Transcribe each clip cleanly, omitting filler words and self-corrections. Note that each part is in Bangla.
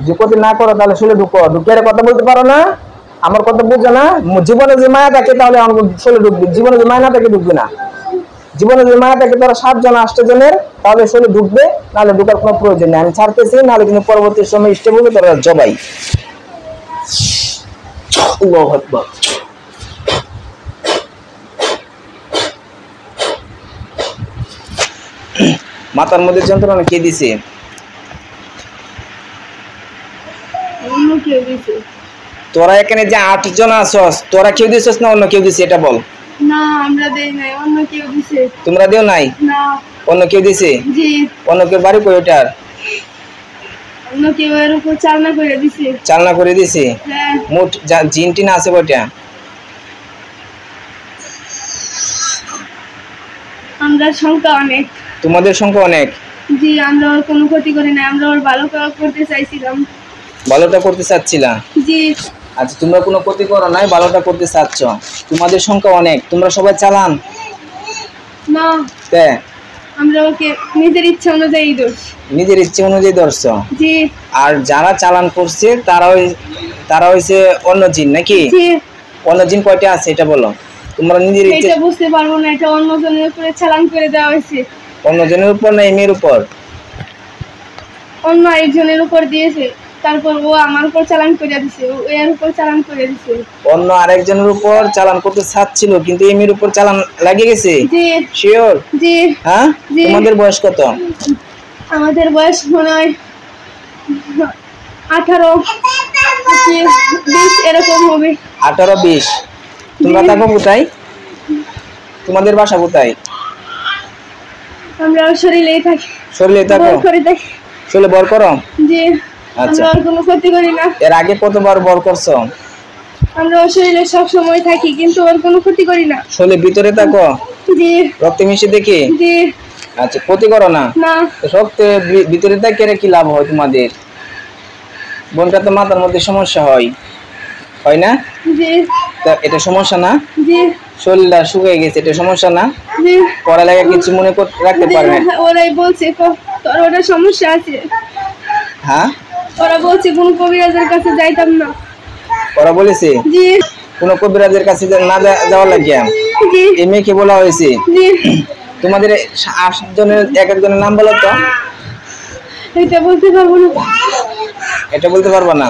যে ক্ষতি না করো তাহলে শরীরে ঢুকো, ঢুকে কথা বলতে পারো না, আমার কথা বুঝো না। জীবনে যে মায়া থাকে তাহলে আমার শরীরে ঢুকবে, জীবনে যে মায়া না থাকে ঢুকবে না। জীবনে যে মায়া থাকে ধরো 7 জন 8 জনের, তাহলে শরীরে ঢুকবে, নাহলে ঢুকার কোনো প্রয়োজন নেই। আমি ছাড়তেছি, নাহলে কিন্তু পরবর্তী সময় স্টেপ হবে তোরা জবাই। আল্লাহু আকবার। মাথার মধ্যে যন্ত্রণা কে দিছে? তোরা এখানে যে 8 জন আছস, তোরা কেউ দিছস না অন্য কেউ দিছে এটা বল। না আমরা দেই নাই, অন্য কেউ দিছে। তোমরা দেও নাই? না। অন্য কেউ দিছে? জি। অন্য কেউ বাড়ি কই ওটার? অন্য কেউ এর উপর চালনা করে দিছে। চালনা করে দিছে? হ্যাঁ। মোট জিনটি না আছে কয়টা? আমরা সংখ্যা অনেক। তোমাদের সংখ্যা অনেক? জি, আমরা ওর কোনো ক্ষতি করি না, আমরা ওর ভালো করতে চাইছিলাম। ভালোটা করতে চাচ্ছিলা? জি। আচ্ছা, তোমরা কোনো ক্ষতি করো নাই, ভালোটা করতে চাচ্ছ। তোমাদের সংখ্যা অনেক, তোমরা সবাই চালান না? তে আমরা ওকে নিজের ইচ্ছা অনুযায়ী দোষ। নিজের ইচ্ছা অনুযায়ী ধরছো? জি। আর যারা চালান করছে তারা হইছে অন্য জিন নাকি? জি। অন্য জিন কয়টা আছে এটা বলো। তোমরা নিজের ইচ্ছা। এটা বুঝতে পারবো না, এটা অন্য জনের উপরে চালান করে দেওয়া হয়েছে। অন্য জনের উপর না এর উপর? অন্য একজনের উপর দিয়েছে, তারপর ও আমার উপর চালান করে দিছে, ও এর উপর চালান করে দিছে। অন্য আরেকজনের উপর চালান করতে চাচ্ছিল, কিন্তু এর উপর চালান লাগে গেছে? জি। শিওর? জি। হ্যাঁ? তোমাদের বয়স কত? আমাদের বয়স মনে হয় 18 20 এরকম হবে। 18 20। তোমরা থাকো কোথায়? তোমাদের বাসা কোথায়? আমরা শরীরেই থাকি। শরীরেই থাকো? শরীরে বর করো? জি। আচ্ছা, আমরা কোনো ক্ষতি করি না। এর আগে কতবার বর করছো? আমরা শরীরে সব সময় থাকি, কিন্তু ওর কোনো ক্ষতি করি না। শরীরের ভিতরে থাকো? জি। রক্তে মিশে দেখি? জি। আচ্ছা, ক্ষতি করো না? না। রক্তে ভিতরে থাকে কি লাভ হয় তোমাদের? বোনটা তো মাথার মধ্যে সমস্যা হয় না? জি। তা এটা সমস্যা না? জি। শরীরটা শুকিয়ে গেছে, এটা সমস্যা না? জি। পড়ালেখা কিছু মনে রাখতে পারবে? ওরাই বলছে তোর ওটা সমস্যা আছে। হ্যাঁ, ওরা বলছে কোন কবিরাজের কাছে যাইতাম না। ওরা বলেছে? জি। কোন কবিরাজের কাছে না যাওয়া লাগিয়া? জি। এই মেয়েকে বলা হয়েছে? জি। তোমাদের 8 জনের এক একজনের নাম বলো তো। এটা বলতে পারবো না। এটা বলতে পারবো না?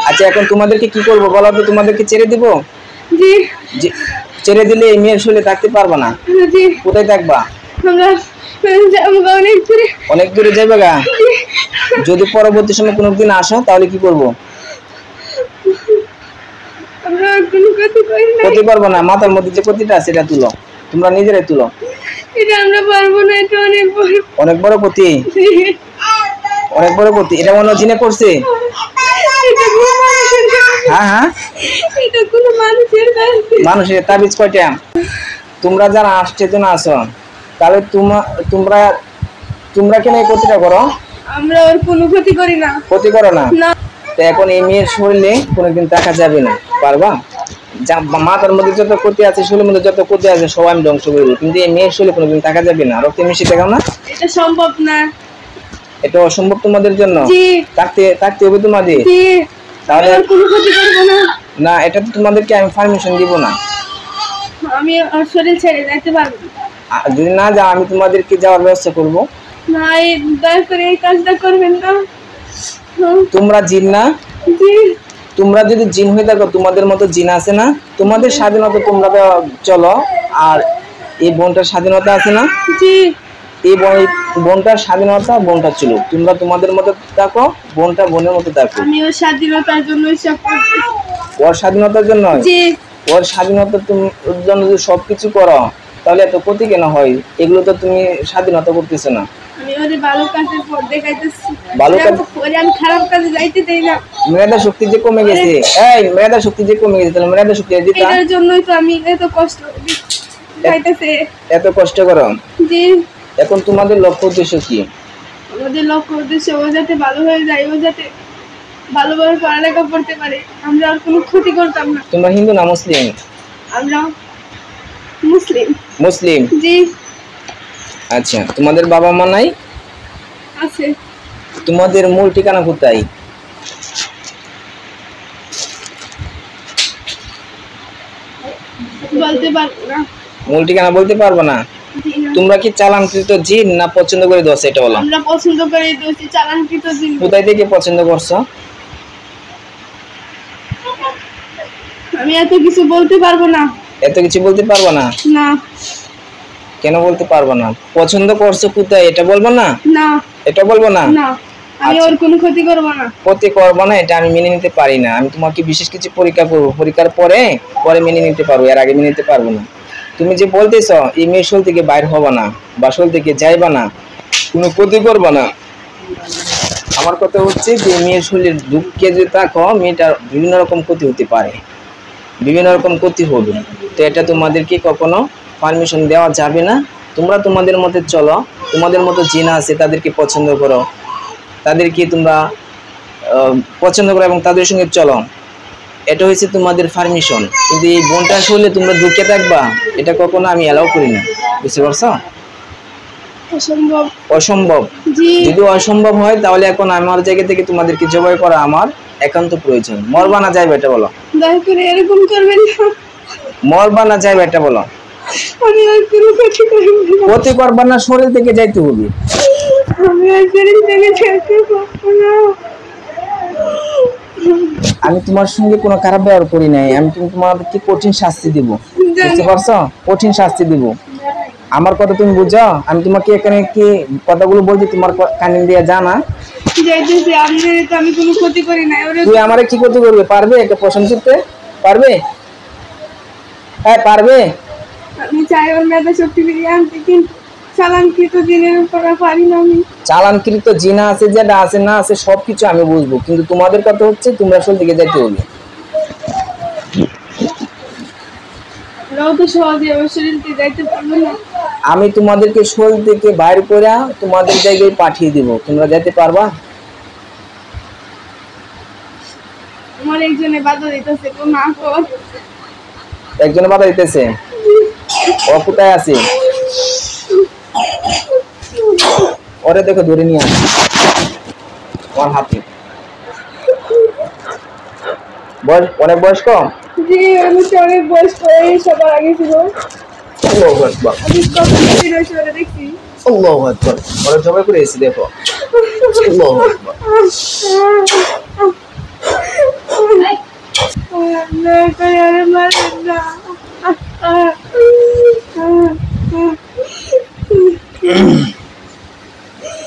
আচ্ছা, এখন তোমাদেরকে কি করবো বলো তো? তোমাদেরকে ছেড়ে দিব? জি। ছেড়ে দিলে এই মেয়ের শরীরে থাকতে পারবা না? জি। কোথায় থাকবা? আমরা অনেক দূরে যাইবা গা? যদি পরবর্তী সময় কোনোদিন আসো তাহলে কি করবো? আমরা কোনো ক্ষতি করি না। ক্ষতি করবো না? মাথার মধ্যে যে ক্ষতিটা আছে এটা তুলো, তোমরা নিজেরাই তুলো। এটা আমরা পারবো না, এটা অনেক বড় ক্ষতি। অনেক বড় ক্ষতি। এটা অন্য জিনে করছে? হ্যাঁ হ্যাঁ, এটা কোনো মানুষের তাবিজ কয়টা? তোমরা যারা 8 জন আছো, তাহলে তোমরা কেন এই ক্ষতিটা করো? আমরা ওর কোনো ক্ষতি করি না। ক্ষতি করো না? তো এখন এই মেয়ের শরীরে কোনোদিন টাকা যাবে না, পারবা? মাথার মধ্যে যত ক্ষতি আছে, শরীরের মধ্যে যত ক্ষতি আছে সব আমি ধ্বংস করবো, কিন্তু এই মেয়ের শরীরে কোনোদিন টাকা যাবে না। রক্তে মিশে দেখাও না? এটা সম্ভব না। এটা অসম্ভব তোমাদের জন্য? থাকতে হবে তোমাদের। তাহলে কোনো ক্ষতি করবো না। না, এটা তো তোমাদেরকে আমি পারমিশন দিব না। আমি ওর শরীর ছেড়ে যেতে পারবো না। যদি না যাও, আমি তোমাদেরকে যাওয়ার ব্যবস্থা করবো। না, দয়া করে এই কাজটা করবেন না। তোমরা জিন না? জি। তোমরা যদি জিন হয়ে থাকো, তোমাদের মতো জিন আছে না? তোমাদের স্বাধীনতা তোমরা চলো, আর এই বোনটার স্বাধীনতা আছে না? জি। এই বোনটার স্বাধীনতা বোনটা ছিল, তোমরা তোমাদের মতো থাকো, বোনটা বোনের মতো থাকো। আমি ওর স্বাধীনতার জন্য সব করতেছি। ওর স্বাধীনতার জন্য? জি। ওর স্বাধীনতার জন্য যদি সবকিছু করো, তাহলে এত ক্ষতি কেন হয়? এগুলো তো তুমি স্বাধীনতা করতেছো না। আমি ওরে ভালো কাজের পথ দেখাইতেছি। ভালো কাজ? আমি খারাপ কাজে যাইতে দেই না। মেধা শক্তি যে কমে গেছে, মেধা শক্তি যে কমে গেছে, তাহলে মেধা শক্তি দিতা? এর জন্যই তো আমি এত কষ্ট পাইতেছি। এত কষ্ট করো? জি। এখন তোমাদের লক্ষ্য উদ্দেশ্য কি? আমাদের লক্ষ্য উদ্দেশ্য ও যাতে ভালো হয়ে যায়, ও যাতে ভালোভাবে পড়ালেখা করতে পারে, আমরা আর কোনো ক্ষতি করতাম না। তোমরা হিন্দু না মুসলিম? আমরা মুসলিম। মুসলিম? জি। আচ্ছা, তোমাদের বাবা মা নাই? আছে। তোমাদের মূল ঠিকানা কোথায়? বলতে পারবো না। মূল ঠিকানা বলতে পারবো না? তোমরা কি চালানকৃত জিন না পছন্দ করে দোষ, এটা বলো। আমরা পছন্দ করে দোষী চালানকৃত জিন। কোথায় থেকে পছন্দ করছো? আমি এত কিছু বলতে পারবো না। এত কিছু বলতে পারবো না? না। কেন বলতে পারবো না? পছন্দ করছো কোথায় এটা বলবো না? না। এটা বলবো না? না, আমি ওর কোনো ক্ষতি করব না। ক্ষতি করবো না এটা আমি মেনে নিতে পারি না। আমি তোমাকে বিশেষ কিছু পরীক্ষা করবো, পরীক্ষার পরে মেনে নিতে পারবো, এর আগে মেনে নিতে পারবো না। তুমি যে বলতেছ এই মেয়ে শোল থেকে বাইর হবা না বা শোল থেকে যাইবা না, কোনো ক্ষতি করবা না, আমার কথা হচ্ছে যে মেয়ের শরীরের দুঃখে যদি থাকো, মেয়েটার বিভিন্ন রকম ক্ষতি হতে পারে, বিভিন্ন রকম ক্ষতি হবে। তো এটা তোমাদেরকে কখনো পারমিশন দেওয়া যাবে না। তোমরা তোমাদের মতে চলো, তোমাদের মতো জিন আছে তাদেরকে পছন্দ করো, তাদেরকে তোমরা পছন্দ করো এবং তাদের সঙ্গে চলো, এটা হচ্ছে তোমাদের পারমিশন। কিন্তু এই বোনটা শুনলে তোমরা দুঃখে থাকবা, এটা কখনো আমি অ্যালাউ করি না, বুঝতে পারছো? অসম্ভব। অসম্ভব? যদি অসম্ভব হয় তাহলে এখন আমার জায়গা থেকে তোমাদেরকে জবাই করা আমার একান্ত প্রয়োজন। মরবা না যাইবে এটা বলো? দয়া করে এরকম করবেন না। মরবা না যাইবে এটা বলো? আমি আর কোনো ক্ষতি করব না। ক্ষতি করবা না, শরীর থেকে যাইতে হবে। আমি আর শরীর থেকে যেতে পারবো না। আমি তোমার সঙ্গে কোনো খারাপ ব্যবহার করি নাই, আমি কিন্তু তোমাদেরকে কঠিন শাস্তি দিব, বুঝতে পারছো? কঠিন শাস্তি দিব। আমার কথা তুমি বুঝো? আমি তোমাকে এখানে কি কথাগুলো বলছি তোমার কানে দিয়ে জানা? যাইতেছি, আপনাদের তো আমি কোনো ক্ষতি করি নাই। তুই আমারে কি ক্ষতি করবে? পারবে এটা পছন্দ করতে? পারবে? হ্যাঁ পারবে। আমি চাই ওর মেধা শক্তি ফিরিয়ে আনতে, কিন্তু চালানকৃত জিনের উপর পারি না আমি। চালানকৃত জিনা আছে, যেটা আছে না আছে সবকিছু আমি বুঝবো, কিন্তু তোমাদের কথা হচ্ছে তোমরা আসল দিকে যাইতে হবে। আমি তোমাদেরকে শোল থেকে বাইর করে তোমাদের জায়গায় পাঠিয়ে দিব, তোমরা যেতে পারবা? আমার একজনে বাধা দিতেছে, না কর। একজনে বাধা দিতেছে? ও কোথায় আছে? ওরে দেখো ধরে নিয়ে আসি আমার হাতে। বয়স অনেক বয়স কম? জি, আমি অনেক বয়স করে সবার আগে ছিল। আল্লাহু আকবার। আমি কত ভিডিও শুনে দেখছি। আল্লাহু আকবার। ওরে জবাই করে এসেছি দেখো। আল্লাহু আকবার। না করে আরে মারেন না।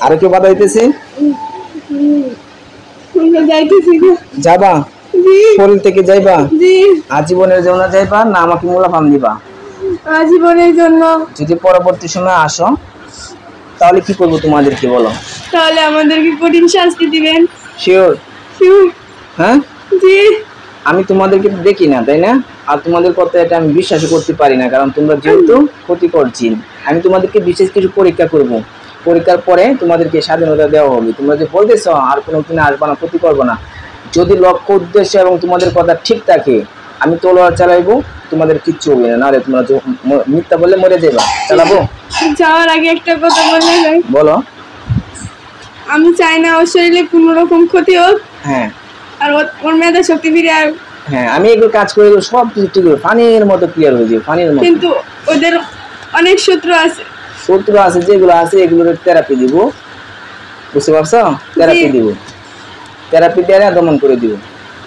আর কেউ বাধা দিতেছে? যাইতেছি না। যাবা? জি। শরীর থেকে যাইবা? জি। আজীবনের জন্য যাইবা না আমাকে মুলাফাম দিবা? আজীবনের জন্য। যদি পরবর্তী সময় আসো তাহলে কি করবো তোমাদেরকে বলো? তাহলে আমাদেরকে কঠিন শাস্তি দিবেন। শিওর? শিওর। হ্যাঁ জি। আমি তোমাদেরকে দেখি না, তাই না? আর তোমাদের কথা এটা আমি বিশ্বাস করতে পারি না, কারণ তোমরা যেহেতু ক্ষতি করছিস। আমি তোমাদেরকে বিশেষ কিছু পরীক্ষা করব, পরীক্ষার পরে তোমাদেরকে স্বাধীনতা দেওয়া হবে। তোমরা যে বলতেছ আর কোনো দিনে আসবা না, ক্ষতি করবো না, যদি লক্ষ্য উদ্দেশ্য এবং তোমাদের কথা ঠিক থাকে আমি তলোয়ার চালাইবো, তোমাদের কিচ্ছু হবে না। নাহলে তোমরা মিথ্যা বললে মরে যাবা। চালাবো? যাওয়ার আগে একটা কথা বলে যাই। বলো। আমি চাই না ওর শরীরে কোনো রকম ক্ষতি হোক। হ্যাঁ। আর ওর মেধা শক্তি ফিরে আর। হ্যাঁ, আমি এগুলো কাজ করে সব কিছু ঠিক হবে, পানির মতো ক্লিয়ার হয়ে যাবে, পানির মতো। কিন্তু ওদের অনেক শত্রু আছে। শত্রু আছে, যেগুলো আছে এগুলোর থেরাপি দিব, বুঝতে পারছো? থেরাপি দিব, থেরাপি দিয়ে দমন করে দিব।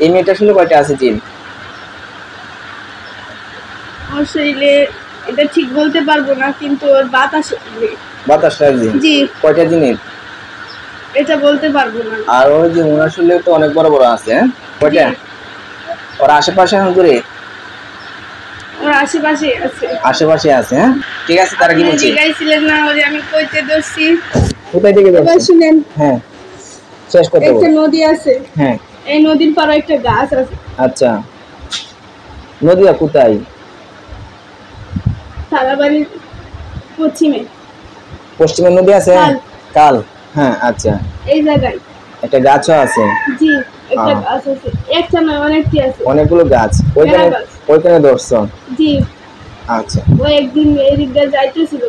এই মেয়েটা শুনে কয়টা আছে জিন? ওর শরীরে এটা ঠিক বলতে পারবো না, কিন্তু ওর বাতাস। বাতাসটা জিন? জি। কয়টা জিনের? এটা বলতে পারবো না। আর ওই যে ওনার শরীরে তো অনেক বড় বড় আছে। হ্যাঁ, কয়টা? ওর আশেপাশে দূরে? ওর আশেপাশে আছে। আশেপাশে আছে। হ্যাঁ ঠিক আছে। তারা কি বলছে? জিজ্ঞাসিলেন না ওরে আমি কইতে দছি। কোথায় থেকে যাচ্ছে? শুনেন। হ্যাঁ শেষ করতে বল। একটা নদী আছে। হ্যাঁ। এই নদীর পাড়ে একটা গাছ আছে। আচ্ছা, নদীটা কোথায়? সারাবাড়ির পশ্চিমে। পশ্চিমে নদী আছে? কাল। হ্যাঁ আচ্ছা। এই জায়গায় একটা গাছও আছে? জি, একটা গাছ আছে। একটা না, অনেকটি আছে। অনেকগুলো গাছ। ওইখানে ধরছো? জি। আচ্ছা। ও একদিন এই দিকটা যাইতেছিল।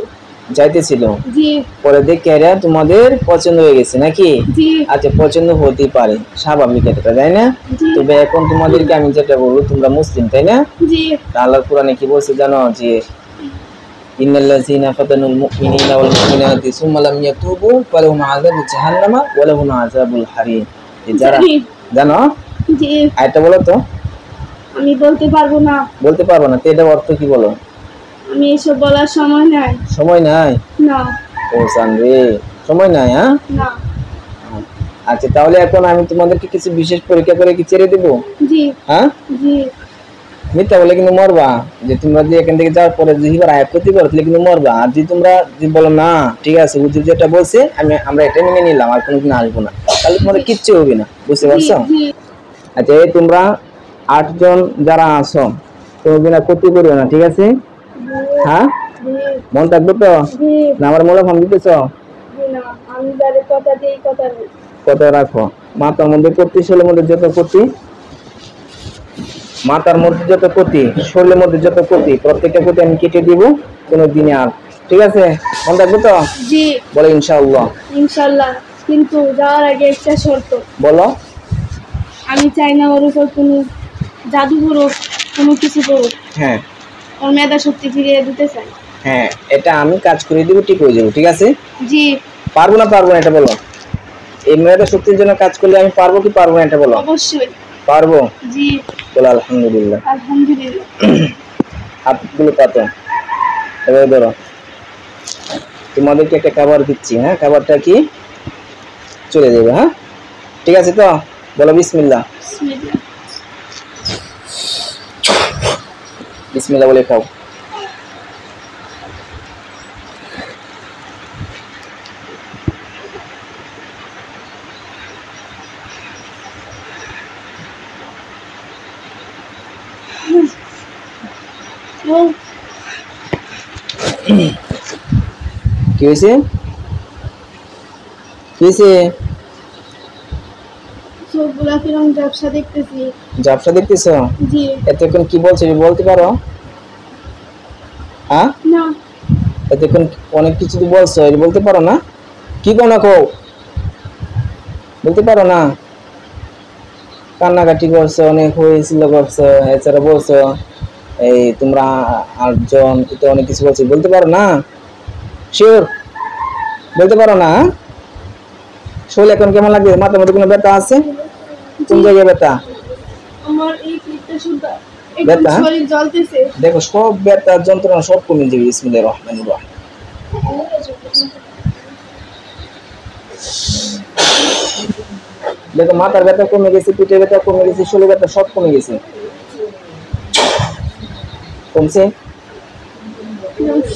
যাইতেছিল, জি পরে দেখে এরা তোমাদের পছন্দ হয়ে গেছে নাকি? জি আচ্ছা, পছন্দ হতেই পারে, স্বাভাবিক এটা, তাই না? জি তবে এখন তোমাদেরকে আমি যেটা বলবো, তোমরা মুসলিম, তাই না? জি আল্লাহর কোরআনে কি বলছে জানো? যে ইন্নাল্লাযীনা ফাতানুল মুমিনিনা ওয়াল মুমিনাতি সুম্মা লাম ইয়াতুবু ফালাহুম আযাবু জাহান্নামা ওয়া লাহুম আযাবুল হারিক। যারা জানো জি আয়াতটা বলো তো। আমি বলতে পারবো না। বলতে পারবো না? তো এটার অর্থ কি বলো? আমি এসব বলার সময় নাই। সময় নাই? না ও সানরে, সময় নাই? হ্যাঁ, না আচ্ছা, তাহলে এখন আমি তোমাদেরকে কিছু বিশেষ পরীক্ষা করে কি ছেড়ে দেবো? জি হ্যাঁ, জি মিথ্যা বলে কিন্তু মরবা। যে তোমরা যে এখান থেকে যাওয়ার পরে যদি আয়াত করতে পারো তাহলে কিন্তু মরবা। আর যদি তোমরা যদি বলো না ঠিক আছে হুজুর যেটা বলছে আমরা এটা মেনে নিলাম, আর কোনোদিন আসবো না, তাহলে তোমাদের কিচ্ছু হবে না। বুঝতে পারছো? জি আচ্ছা, এই তোমরা 8 জন যারা আছো তোমরা ক্ষতি করবে না, ঠিক আছে? হ্যাঁ, মন থাকবে তো? না আমার মনে ফোন দিতেছ? আমি যারে কথা দেই কথা নেই। কত রাখো মাথার মধ্যে করতে, শরীরের মধ্যে যত ক্ষতি, মাথার মধ্যে যত ক্ষতি, শরীরের মধ্যে যত ক্ষতি, প্রত্যেকটা ক্ষতি আমি কেটে দিব কোনো দিনে আর। ঠিক আছে, মন থাকবে তো? জি বলো ইনশাআল্লাহ। ইনশাআল্লাহ। কিন্তু যাওয়ার আগে একটা শর্ত। বলো। আমি চাই না ওর উপর কোনো জাদু করুক, কোনো কিছু করুক। হ্যাঁ, ওর মেধা শক্তি ফিরিয়ে দিতে চাই। হ্যাঁ, এটা আমি কাজ করে দিব, ঠিক হয়ে যাবো। ঠিক আছে? জি পারবো না পারবো না এটা বলো। এই মেয়েটা শক্তির জন্য কাজ করলে আমি পারবো কি পারবো না এটা বলো। অবশ্যই পারবো। জি বলো আলহামদুলিল্লাহ। আলহামদুলিল্লাহ। হাতগুলো পাতো, এবার ধরো। তোমাদেরকে একটা খাবার দিচ্ছি, হ্যাঁ, খাবারটা কি চলে যাবে। হ্যাঁ, ঠিক আছে তো? বলো বিসমিল্লাহ। বিসমিল্লাহ। বিসমিল্লাহ বলে খাও। কি হয়েছে? কি হয়েছে? সবগুলা কিরম ব্যবসা দেখতেছি। ব্যবসা দেখতেছ? জি এতক্ষণ কি বলছো বলতে পারো? হ্যাঁ, না এতক্ষণ অনেক কিছু তো বলছো, এটা বলতে পারো না? কি কো না কো বলতে পারো না? কান্নাকাটি করছো, অনেক হয়েছিল করছো, এছাড়া বলছো এই তোমরা 8 জন, এটা অনেক কিছু বলছো, বলতে পারো না? শিওর বলতে পারো না? শরীর এখন কেমন লাগে? মাথার মধ্যে কোনো ব্যথা আছে? কোন জায়গায় ব্যথা? আমার এই পিঠটা শুদ্ধ ব্যথা? একদম শরীর জ্বলতেছে। দেখো সব ব্যথা যন্ত্রণা সব কমে যাবে বিসমিল্লাহির রহমানির রহিম। দেখো মাথার ব্যথা কমে গেছে, পিঠের ব্যথা কমে গেছে, শরীর ব্যথা সব কমে গেছে। কমছে?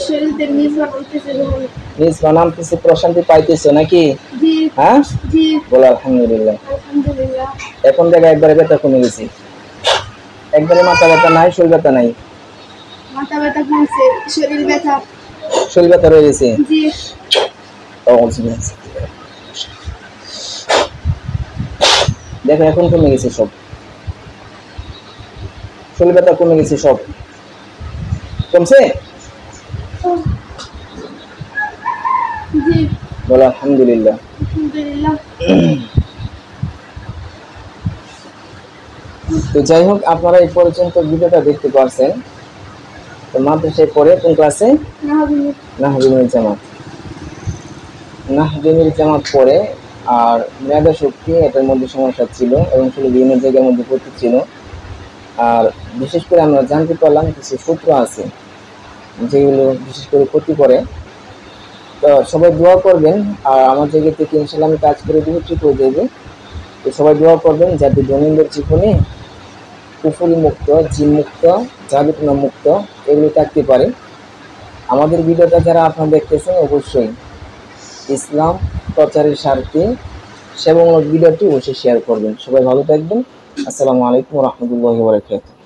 শরীরতে নিজ বানাইতেছে যখন। নিজ বানামতেছে, প্রশান্তি পাইতেছো নাকি? জি হ্যাঁ, জি বলো আলহামদুলিল্লাহ। আলহামদুলিল্লাহ। এখন দেখো একবারে ব্যথা কমে গেছে, একবারে মাথা ব্যথা নাই, শরীর ব্যথা নাই। মাথা ব্যথা কমছে, শরীর ব্যথা। শরীর ব্যথা রয়ে গেছে। জি দেখো এখন কমে গেছে সব, শরীর ব্যথা কমে গেছে সব। কমছে? জি বলো আলহামদুলিল্লাহ। আলহামদুলিল্লাহ। তো যাই হোক, আপনারা এই পর্যন্ত ভিডিওটা দেখতে পারছেন। তো মাদ্রাসায় পড়ে কোন ক্লাসে? নাহবিনুল জামাত। নাহবিনুল জামাত পড়ে, আর মেধা শক্তি এটার মধ্যে সমস্যা ছিল এবং শুধু বিভিন্ন জায়গার মধ্যে ভর্তি ছিল। আর বিশেষ করে আমরা জানতে পারলাম কিছু সূত্র আছে যেগুলো বিশেষ করে ক্ষতি করে। তো সবাই দোয়া করবেন, আর আমার জায়গা থেকে ইনশাল্লাহ আমি কাজ করে দেবো, ঠিক হয়ে যাবে। তো সবাই দোয়া করবেন যাতে দৈনন্দিন জীবনে কুফরি মুক্ত, জিন মুক্ত, জাদুটনা মুক্ত এগুলো থাকতে পারে। আমাদের ভিডিওটা যারা আপনারা দেখতেছেন অবশ্যই ইসলাম প্রচারের স্বার্থে সেবামূলক ভিডিওটি অবশ্যই শেয়ার করবেন। সবাই ভালো থাকবেন। আসসালামু আলাইকুম ওয়া রাহমাতুল্লাহি ওয়া বারাকাতুহু।